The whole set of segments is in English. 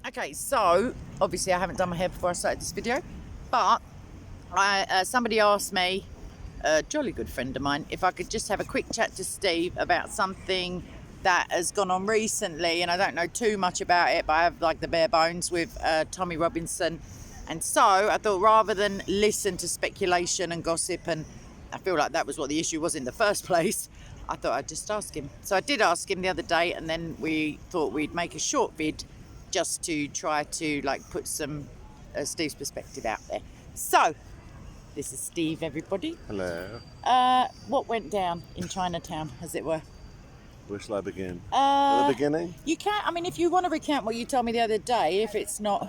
Okay, so obviously I haven't done my hair before I started this video, but somebody asked me, a jolly good friend of mine, if I could just have a quick chat to Steve about something that has gone on recently, and I don't know too much about it, but I have like the bare bones with Tommy Robinson. And so I thought, rather than listen to speculation and gossip, and I feel like that was what the issue was in the first place, I thought I'd just ask him. So I did ask him the other day, and then we thought we'd make a short vid just to try to like put some Steve's perspective out there. So this is Steve, everybody. Hello. What went down in Chinatown, as it were? Where shall I begin? At the beginning? You can. I mean, if you want to recount what you told me the other day, if it's not.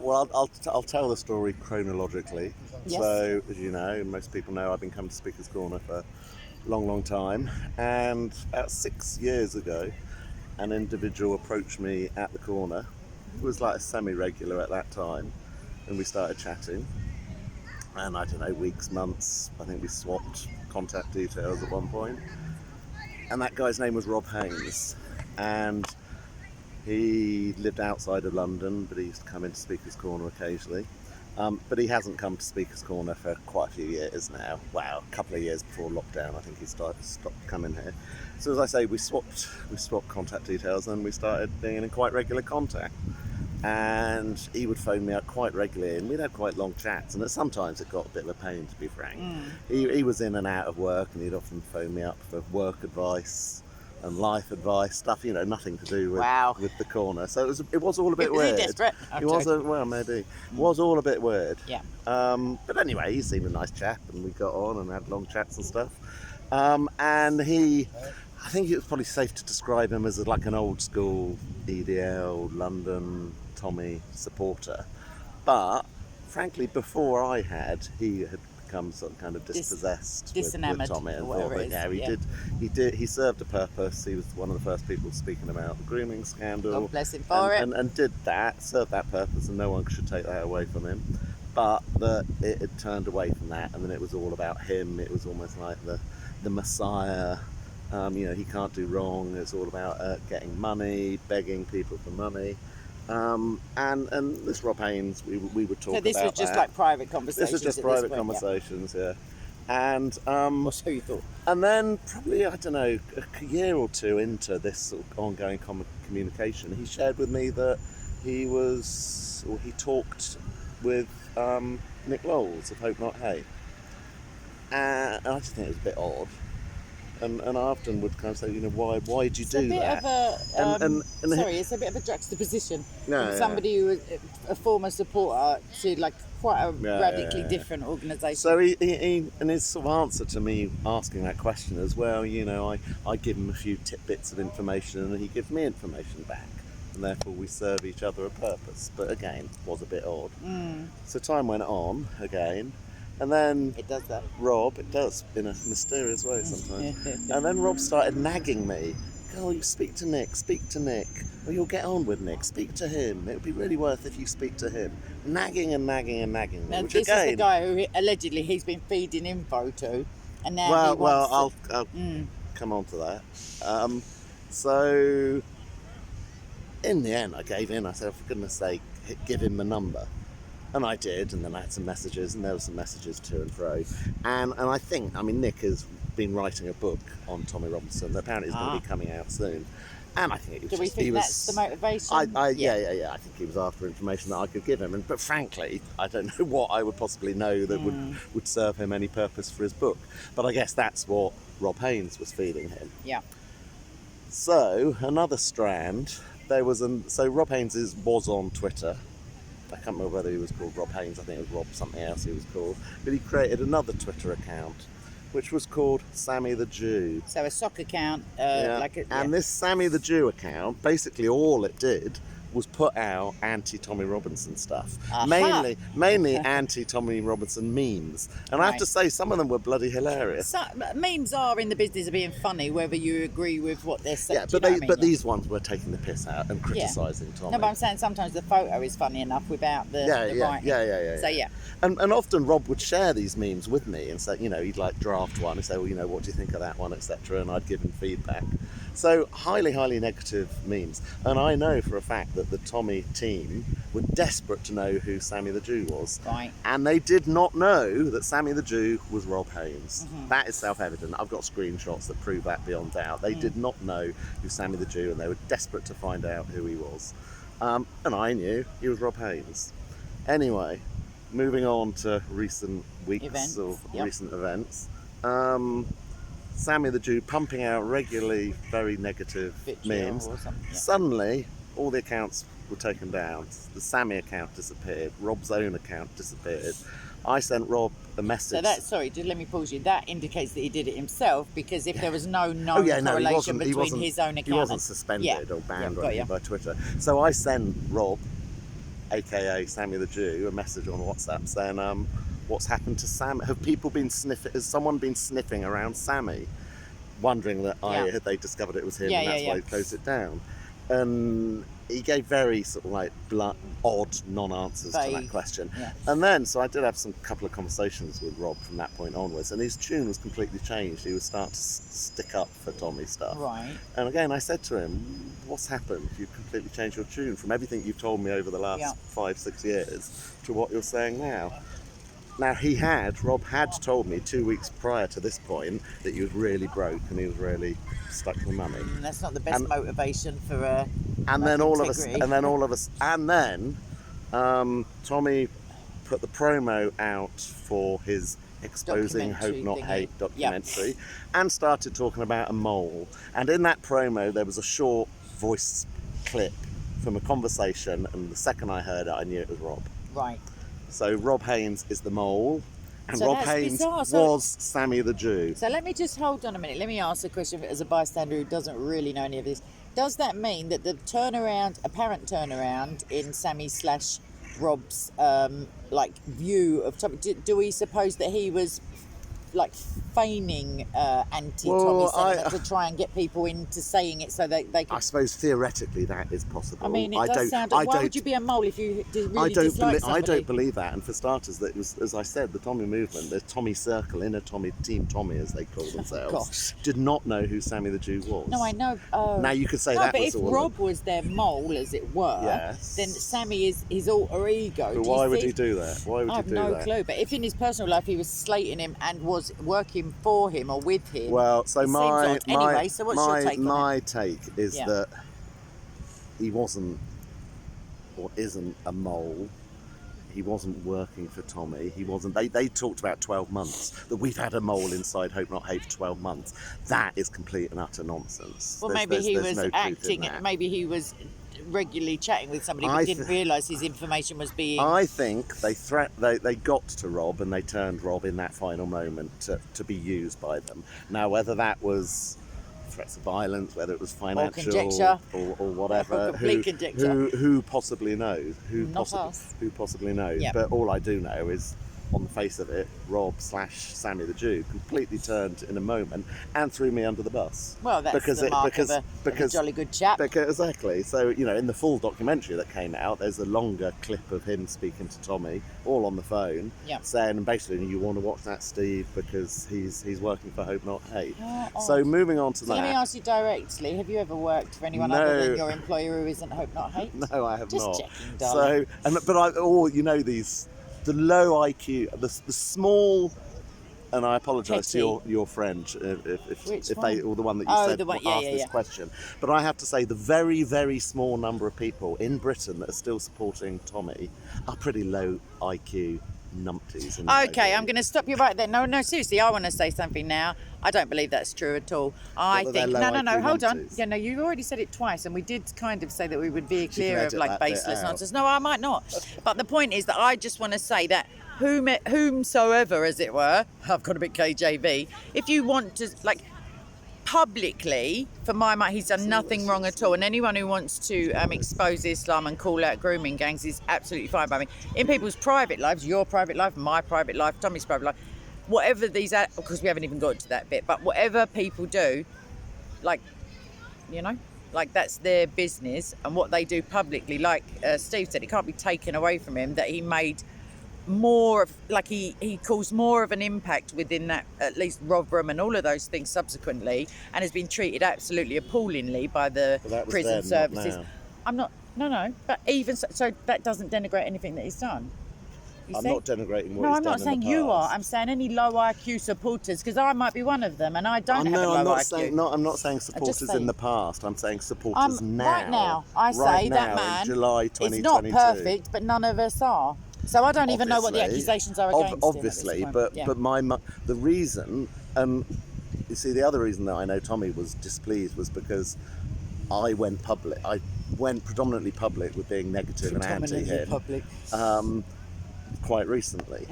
Well, I'll tell the story chronologically. Yes. So, as you know, most people know, I've been coming to Speaker's Corner for a long time. And about 6 years ago, an individual approached me at the corner. He was like a semi-regular at that time. And we started chatting. And I don't know, weeks, months, I think we swapped contact details at one point. And that guy's name was Rob Haynes. And he lived outside of London, but he used to come into Speaker's Corner occasionally. But he hasn't come to Speaker's Corner for quite a few years now. Wow, a couple of years before lockdown, I think he stopped coming here. So as I say, we swapped contact details, and we started being in quite regular contact. And he would phone me up quite regularly, and we'd have quite long chats, and sometimes it got a bit of a pain, to be frank. He was in and out of work, and he'd often phone me up for work advice and life advice, stuff, you know, nothing to do with the corner. So it was all a bit weird. Was he desperate? It was maybe. It was all a bit weird. Yeah. But anyway, he seemed a nice chap, and we got on and had long chats and stuff. And I think it was probably safe to describe him as like an old school EDL London Tommy supporter. But frankly, before I had, he had become sort of kind of dispossessed with Tommy, and thought that he served a purpose. He was one of the first people speaking about the grooming scandal. God bless him for it. And did that, served that purpose, and no one should take that away from him. But it had turned away from that, and then it was all about him. It was almost like the Messiah. You know, he can't do wrong. It's all about getting money, begging people for money. And this Rob Haynes, we would talk about. So this was just like private conversations. This was just private conversations, yeah. And so you thought. And then probably, I don't know, a year or two into this sort of ongoing communication, he shared with me that he talked with Nick Lowles of Hope Not Hate. And I just think it was a bit odd. And I often would kind of say, you know, why did you do that? It's a bit of a juxtaposition from somebody who was a former supporter to like quite a radically different organisation. So he and his sort of answer to me asking that question as well, you know, I give him a few tidbits of information, and he gives me information back, and therefore we serve each other a purpose. But again, was a bit odd. So time went on again. And then it does that. It does in a mysterious way sometimes. And then Rob started nagging me. Oh, you speak to Nick. Well, you'll get on with Nick. Speak to him. It would be really worth if you speak to him. Nagging and nagging and nagging. Now, this is the guy who allegedly he's been feeding info to, and now he wants I'll come on to that. So in the end, I gave in. I said, for goodness sake, give him the number. And I did, and then I had some messages, and there were some messages to and fro. And I think, Nick has been writing a book on Tommy Robinson that apparently is going to be coming out soon. And I think it was Do we think that's the motivation? Yeah. I think he was after information that I could give him. But frankly, I don't know what I would possibly know that would serve him any purpose for his book. But I guess that's what Rob Haynes was feeding him. Yeah. So, another strand, so Rob Haynes was on Twitter. I can't remember whether he was called Rob Haynes. I think it was Rob something else he was called. But he created another Twitter account, which was called Sammy the Jew. So a sock account. And this Sammy the Jew account, basically all it did was put out anti-Tommy Robinson stuff. Mainly anti-Tommy Robinson memes. And I have to say, some of them were bloody hilarious. So, memes are in the business of being funny, whether you agree with what they're saying. Yeah, but these ones were taking the piss out and criticising Tommy. No, but I'm saying sometimes the photo is funny enough without the writing. Yeah. So, yeah. And often Rob would share these memes with me and say, you know, he'd like draft one and say, well, you know, what do you think of that one, etc. And I'd give him feedback. So highly negative memes. And I know for a fact that the Tommy team were desperate to know who Sammy the Jew was. Right. And they did not know that Sammy the Jew was Rob Haynes. That is self-evident. I've got screenshots that prove that beyond doubt. They did not know who Sammy the Jew, and they were desperate to find out who he was. And I knew he was Rob Haynes. Anyway, moving on to recent weeks or recent events. Sammy the Jew pumping out regularly very negative memes. Suddenly, all the accounts were taken down. The Sammy account disappeared. Rob's own account disappeared. I sent Rob a message. So that, sorry, just let me pause you. That indicates that he did it himself, because if there was no correlation between his own account, he wasn't suspended or banned or anything by Twitter. So I sent Rob, aka Sammy the Jew, a message on WhatsApp saying, what's happened to Sam? Have people been sniffing? Has someone been sniffing around Sammy, wondering that had they discovered it was him, and that's why he closed it down? And he gave very sort of like odd non-answers to that question. And then, so I did have couple of conversations with Rob from that point onwards, and his tune was completely changed. He was starting to stick up for Tommy stuff. Right. And again, I said to him, what's happened? You've completely changed your tune from everything you've told me over the last 5-6 years to what you're saying now. Now, Rob had told me 2 weeks prior to this point that he was really broke and he was really stuck with money. That's not the best motivation for Tommy put the promo out for his Exposing Hope Not Hate documentary and started talking about a mole. And in that promo, there was a short voice clip from a conversation, and the second I heard it, I knew it was Rob. Right. So Rob Haynes is the mole, and Rob Haynes was Sammy the Jew. So let me just hold on a minute. Let me ask a question as a bystander who doesn't really know any of this. Does that mean that the apparent turnaround in Sammy / Rob's view of Tommy, do we suppose that he was like feigning anti-Tommy sentiment to try and get people into saying it so that they could... I suppose theoretically that is possible. I mean, it does sound... Why would you be a mole if you really dislike somebody? I don't believe that. And for starters, that it was, as I said, the Tommy movement, the Tommy circle, inner Tommy, Team Tommy as they call themselves, did not know who Sammy the Jew was. No, I know. Now you could say no, that but was if Rob was their mole, as it were, then Sammy is his alter ego. But why would he do that? Why would he do that? I have no clue. But if in his personal life he was slating him and was working for him or with him, well, so my take is Yeah. that he wasn't or isn't a mole. He wasn't working for Tommy. He wasn't. They talked about 12 months, that we've had a mole inside Hope Not Hate for 12 months. That is complete and utter nonsense. Well, maybe he was acting. Maybe he was regularly chatting with somebody but didn't realise his information was being... I think they got to Rob, and they turned Rob in that final moment to be used by them. Now, whether that was threats of violence, whether it was financial or whatever, complete conjecture. Who possibly knows? Who possibly knows? Yep. But all I do know is, on the face of it, Rob / Sammy the Jew completely turned in a moment and threw me under the bus. Well, that's the mark of a jolly good chap. Exactly. So, in the full documentary that came out, there's a longer clip of him speaking to Tommy, all on the phone, saying basically, you want to watch that, Steve, because he's working for Hope Not Hate. So moving on to that. Let me ask you directly, have you ever worked for anyone other than your employer who isn't Hope Not Hate? No, I have not. Just checking, darling. The low IQ, the small, and I apologise to your friend if they, or the one that you said asked this question. But I have to say, the very, very small number of people in Britain that are still supporting Tommy are pretty low IQ numpties. Okay, I'm going to stop you right there. No, seriously, I want to say something now. I don't believe that's true at all. I think no, hold on. Yeah, no, you already said it twice, and we did kind of say that we would veer clear of like baseless nonsense. No, I might not. But the point is that I just want to say that whomsoever, as it were, I've got a bit KJV. If you want to publicly, for my mind, he's done nothing wrong at all, and anyone who wants to expose Islam and call out grooming gangs is absolutely fine by me. In people's private lives, your private life, my private life, Tommy's private life, whatever these are, because we haven't even got to that bit, but whatever people do, that's their business, and what they do publicly, like Steve said, it can't be taken away from him that he made more of, like, he caused more of an impact within that, at least Rotherham and all of those things subsequently, and has been treated absolutely appallingly by the prison services. I'm not, no, but even so that doesn't denigrate anything that he's done. I'm not denigrating what he's done. No, I'm not saying you are. I'm saying any low IQ supporters, because I might be one of them, and I don't have a low IQ. I'm not saying supporters in the past. I'm saying supporters now. Right now, I say that man in July 2022. It's not perfect, but none of us are. So I don't even know what the accusations are against him. Obviously, but the reason, you see, the other reason that I know Tommy was displeased was because I went public. I went predominantly public with being negative and anti him. Quite recently.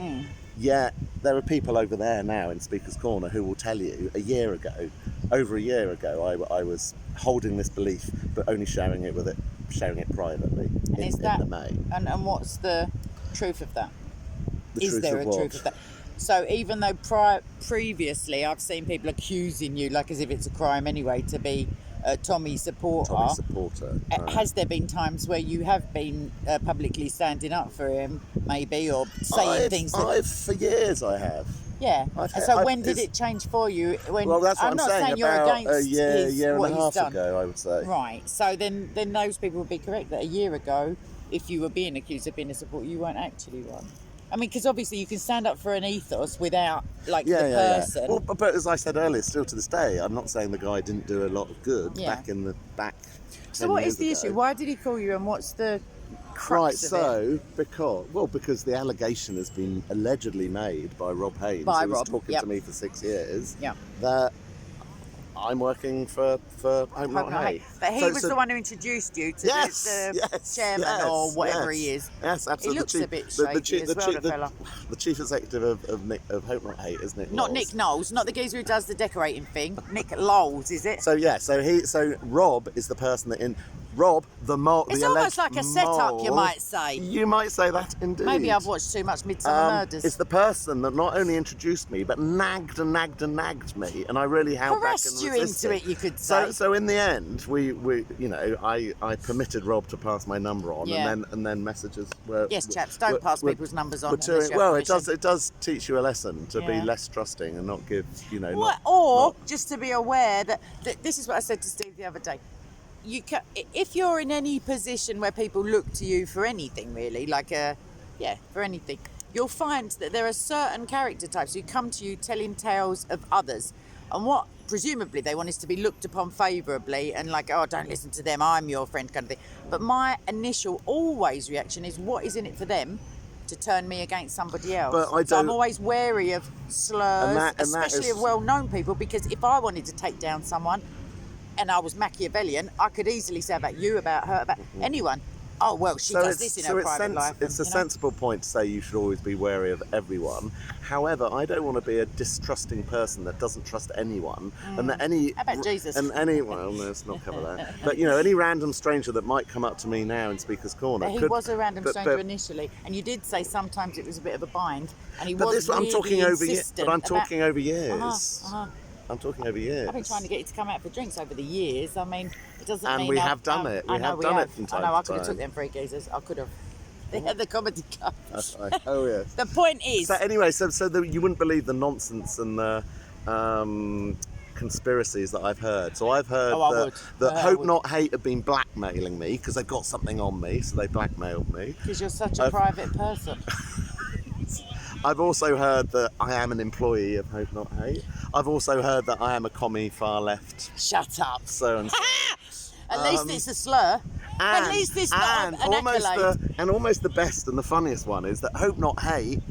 Yet there are people over there now in Speaker's Corner who will tell you over a year ago, I was holding this belief, but only sharing it privately in the main. And what's the truth of that? Is there a truth of that? So even though previously I've seen people accusing you, like as if it's a crime anyway, to be a Tommy supporter. Right. Has there been times where you have been publicly standing up for him, maybe, or saying things? For years I have. Yeah. When did it change for you? Well, that's what I'm not saying you're about against a year and a half done. ago, I would say. Right. So then those people would be correct that a year ago, if you were being accused of being a supporter, you weren't actually one. I mean, because obviously you can stand up for an ethos without, the person. Yeah. Well, but as I said earlier, still to this day, I'm not saying the guy didn't do a lot of good back. So what is the issue? Why did he call you, and what's the crux of it? Because the allegation has been allegedly made by Rob Haynes, who was talking to me for 6 years, that I'm working for Hope Not Hate. But he was the one who introduced you to the chairman or whatever he is. Yes, absolutely. He looks a bit shaky as well, the fella. The chief executive of Hope Not Hate is Nick Knowles. Not Nick Knowles, not the geezer who does the decorating thing. Nick Knowles, is it? So Rob is the person that Rob, it's almost like a setup, you might say. You might say that indeed. Maybe I've watched too much Midsummer Murders. It's the person that not only introduced me, but nagged me, and I really held back and resisted. You into it, you could say. So in the end, I permitted Rob to pass my number on, and then messages were. Yes, chaps, don't pass people's numbers on. It does teach you a lesson to be less trusting and not give, just to be aware that this is what I said to Steve the other day. If you're in any position where people look to you for anything really, for anything, you'll find that there are certain character types who come to you telling tales of others, and what presumably they want is to be looked upon favourably and don't listen to them, I'm your friend kind of thing. But my initial always reaction is, what is in it for them to turn me against somebody else? So I'm always wary of slurs, especially of well-known people, because if I wanted to take down someone and I was Machiavellian, I could easily say about you, about her, about anyone. Oh, well, she does this in her private life. It's a sensible point to say you should always be wary of everyone. However, I don't want to be a distrusting person that doesn't trust anyone. And that How about Jesus? Well, let's not cover that. But, any random stranger that might come up to me now in Speaker's Corner. He was a random stranger initially. And you did say sometimes it was a bit of a bind. And he was really insistent. But I'm talking over years. I'm talking over years. I've been trying to get you to come out for drinks over the years. I mean, it doesn't mean... And we have done it. We have done it from time to time. I know, I could have took them 3 geezers. I could have. They had the comedy cups. That's right. Oh, yes. The point is... So anyway, so you wouldn't believe the nonsense and the conspiracies that I've heard. So I've heard that Hope Not Hate have been blackmailing me because they've got something on me, so they blackmailed me. Because you're such a private person. I've also heard that I am an employee of Hope Not Hate. I've also heard that I am a commie far left. Shut up. So and so. At least it's a slur. At least it's not an accolade. And almost the best and the funniest one is that Hope Not Hate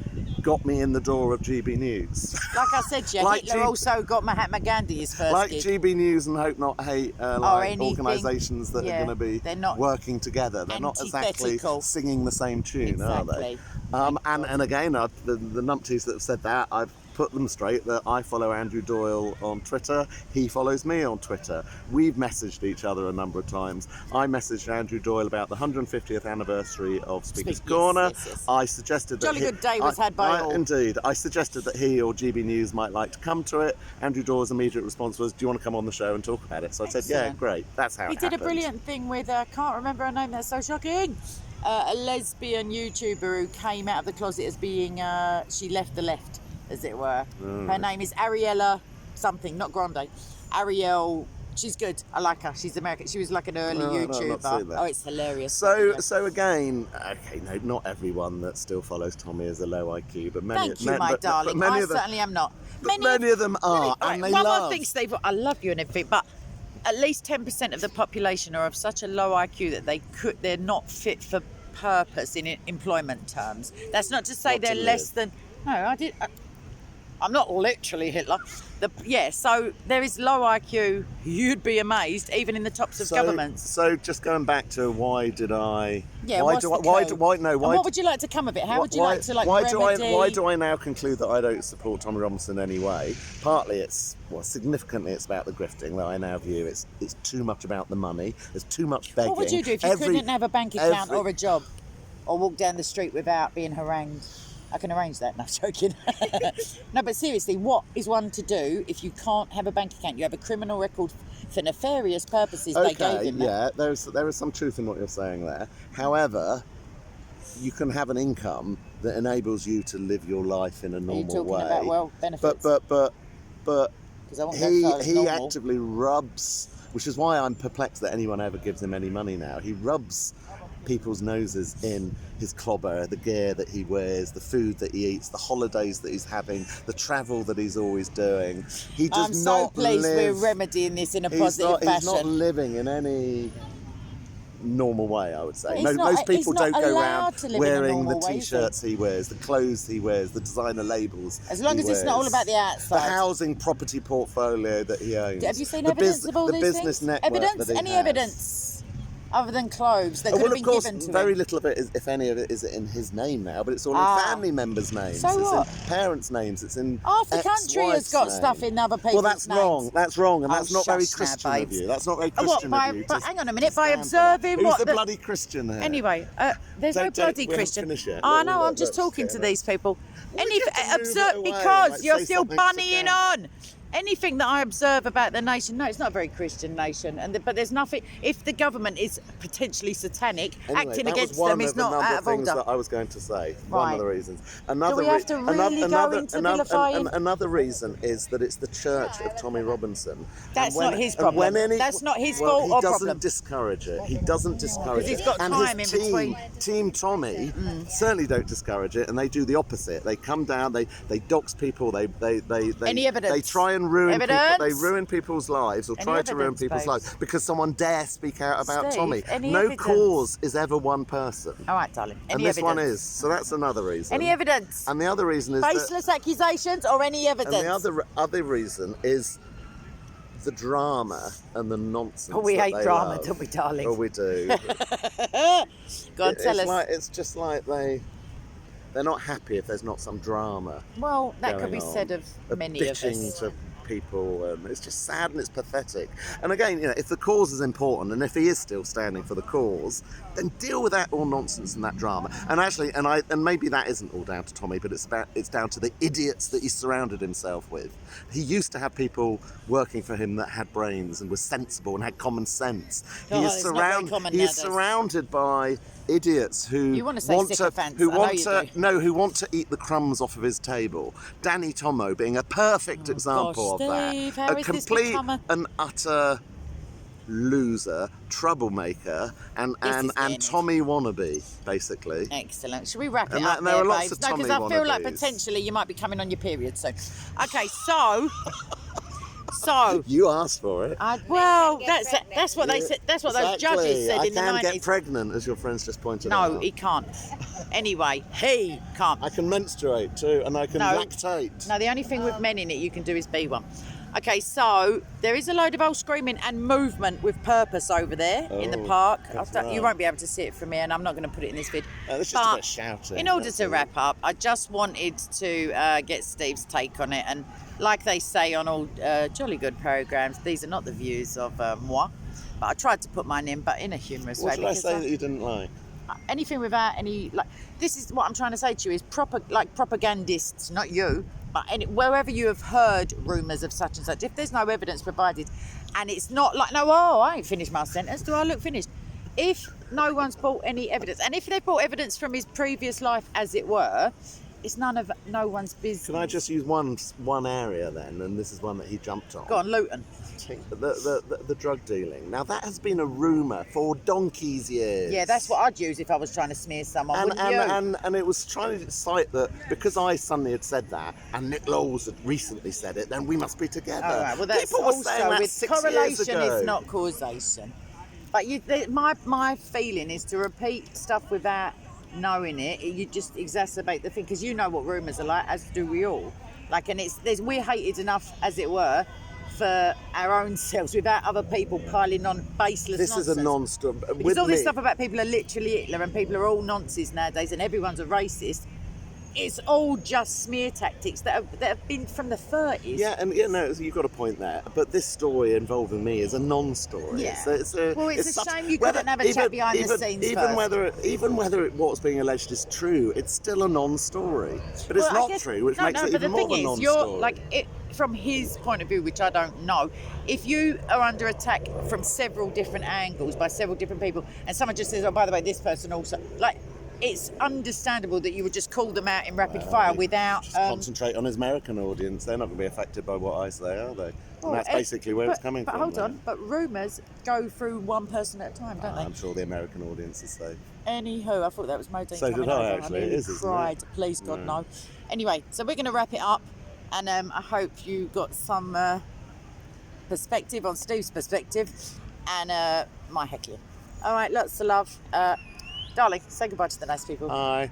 got me in the door of GB News. Like I said to you, Hitler also got Mahatma Gandhi his first gig. GB News and Hope Not Hate organisations that are going to be working together. They're not exactly singing the same tune, are they? And again, the numpties that have said that, I've put them straight that I follow Andrew Doyle on Twitter. He follows me on Twitter. We've messaged each other a number of times. I messaged Andrew Doyle about the 150th anniversary of Speaker's Corner. Yes. I suggested that... Jolly good day was had by all. Indeed. I suggested that he or GB News might like to come to it. Andrew Doyle's immediate response was, do you want to come on the show and talk about it? So I said, yeah, great. That's how it happened. He did a brilliant thing with, I can't remember her name, that's so shocking. a lesbian YouTuber who came out of the closet as being, she left the left, as it were. Her name is Ariella something, not Grande. Ariel, she's good. I like her. She's American. She was like an early No, I've not YouTuber. seen that. Oh, it's hilarious. So again, okay, no, not everyone that still follows Tommy is a low IQ, but many. Thank you, my darling. Many I of them, certainly am not. many of them are, and they one love. more thing, Steve. I love you and everything, but at least 10% of the population are of such a low IQ that they're not fit for purpose in employment terms. That's not to say Not to they're less than. No, I'm not literally Hitler. So there is low IQ. You'd be amazed, even in the tops of governments. So just going back to why did I? Yeah, Why what's do the I? Why coup? do why no? And Why? what would you like to come of it? How would you like to why remedy? why do I now conclude that I don't support Tommy Robinson anyway? Partly significantly it's about the grifting that I now view. It's too much about the money. There's too much begging. What would you do if you couldn't have a bank account or a job, or walk down the street without being harangued? I can arrange that. No, I'm joking. No, but seriously, what is one to do if you can't have a bank account? You have a criminal record for nefarious purposes. They gave him that. Yeah, there is some truth in what you're saying there. However, you can have an income that enables you to live your life in a normal way. Are you talking about benefits? But 'Cause I won't go as far as he normal. actively rubs, which is why I'm perplexed that anyone ever gives him any money now. He rubs people's noses in his clobber, the gear that he wears, the food that he eats, the holidays that he's having, the travel that he's always doing. He does I'm so not pleased live, we're remedying this in a he's positive fashion. He's not living in any normal way, I would say. But he's not- Most people he's not don't go allowed around to live in a wearing the normal way, is he? t-shirts he wears, the clothes he wears, the designer labels As long he as it's not all wears, about the the outside. housing property portfolio that he owns. Have you seen the evidence of all the these business things? network Evidence? that he Any has. evidence other than clothes that could Well, have of been course, given to very him? little of it, if any of it, is in his name now, but it's all in family members' names. So it's what? in parents' names. It's in Half the country has got ex-wife's stuff name. in other people's Well, that's names. wrong. That's wrong, and Oh, that's not very shush now, Christian of babes. you. That's not very What, Christian by- of you. by- to hang on a minute, by stand for that. observing Who's what the the- bloody Christian here? Anyway, there's no Don't- bloody we haven't Christian. finished yet. I know, Look, I'm just look, talking to okay, these people. Well, we get to move Observe it away, because like, you're say still something bunnying together. on. Anything that I observe about the nation, no, it's not a very Christian nation, but there's nothing. If the government is potentially satanic, Anyway, acting that against was one them is of a not number out of of things order. that I was going to say. One Right. of the reasons. Do we have to really go into vilifying? Another reason is that it's the church of Tommy Robinson. That's And when- not his and when problem. That's not his well, fault or He doesn't problem. discourage it. He doesn't discourage it. Because he's got and time his in team, between. Team Tommy certainly don't discourage it, and they do the opposite. They come down, they dox people, they Any evidence? They try and ruin people. Evidence? They ruin people's lives, or Any try to ruin evidence, people's babes? lives because someone dare speak out about Steve, Tommy. any No evidence? cause is ever one person. All right, darling. And Any this evidence? one is. So that's another reason. Any evidence? And the other reason is that, Baseless accusations or any evidence? and the other reason is the drama and the nonsense. Oh, we that hate they drama, love. don't we, darling? Oh, we do. Go on, tell us. It's just like they're not happy if there's not some drama. Well, that could going be on. said of many of Bitching us. to people, and it's just sad and it's pathetic. And again, if the cause is important, and if he is still standing for the cause, then deal with that all nonsense and that drama. And actually, and maybe that isn't all down to Tommy, but it's down to the idiots that he surrounded himself with. He used to have people working for him that had brains and were sensible and had common sense. Oh, it's not very common he is nowadays. surrounded by idiots who You want to say sycophants, I know you do. who want to eat the crumbs off of his table. Danny Tomo being a perfect example gosh, of Steve, that. how A is this complete become a- and utter loser, troublemaker, and This is getting Tommy wannabe, basically. Excellent. Should we wrap it And up there are lots babes? of No, because Tommy I feel like wannabes. potentially you might be coming on your period soon. Okay, so You asked for it. well, that's what they said. That's what those judges said I in the can 90s. get pregnant, as your friends just pointed out. No, he can't. Anyway, he can't. I can menstruate too, and I can No. lactate. No, the only thing with men in it you can do is be one. Okay, so there is a load of old screaming and movement with purpose over there in the Oh, park. that's You right. won't be able to see it from here, and I'm not going to put it in this vid. It's just But a bit shouting. in order that's to all. wrap up, I just wanted to get Steve's take on it. And like they say on all jolly good programmes, these are not the views of moi. But I tried to put mine in, but in a humorous What way. did I because say that you didn't like? anything without any this is what I'm trying to say to you is propagandists, not you, but wherever you have heard rumours of such and such, if there's no evidence provided and it's not like I ain't finished my sentence, do I look finished? If no one's brought any evidence. And if they brought evidence from his previous life, as it were, it's no one's business. Can I just use one area then? And this is one that he jumped on. Go on, Luton. The drug dealing. Now that has been a rumour for donkey's years. Yeah, that's what I'd use if I was trying to smear someone. And it was trying to cite that because I suddenly had said that and Nick Lowles had recently said it, then we must be together. All right, well, that's People were saying also that with 6 years correlation ago. is not causation. But my feeling is to repeat stuff without knowing it, you just exacerbate the thing, because you know what rumours are like, as do we all. Like, and we're hated enough, as it were, for our own selves without other people piling on baseless nonsense. This is a non-stop. Because all this stuff about people are literally Hitler and people are all nonsense nowadays and everyone's a racist. It's all just smear tactics that have been from the 30s. Yeah, and no, you've got a point there. But this story involving me is a non-story. Yeah. It's a shame you couldn't have a chat behind the scenes first. Even whether what's being alleged is true, it's still a non-story. But it's not true, which makes it even more of a non-story. From his point of view, which I don't know, if you are under attack from several different angles by several different people, and someone just says, "Oh, by the way, this person also," like, it's understandable that you would just call them out in rapid fire without... Just concentrate on his American audience. They're not going to be affected by what I say, are they? And that's basically where it's coming from. But hold on, but rumours go through one person at a time, don't they? I'm sure the American audience is safe. Anywho, I thought that was Modine. So did I, actually. It is, isn't it? Please, God, no. Anyway, so we're going to wrap it up, and I hope you got some perspective on Steve's perspective and my heckling. All right, lots of love. Darling, say goodbye to the nice people. Bye.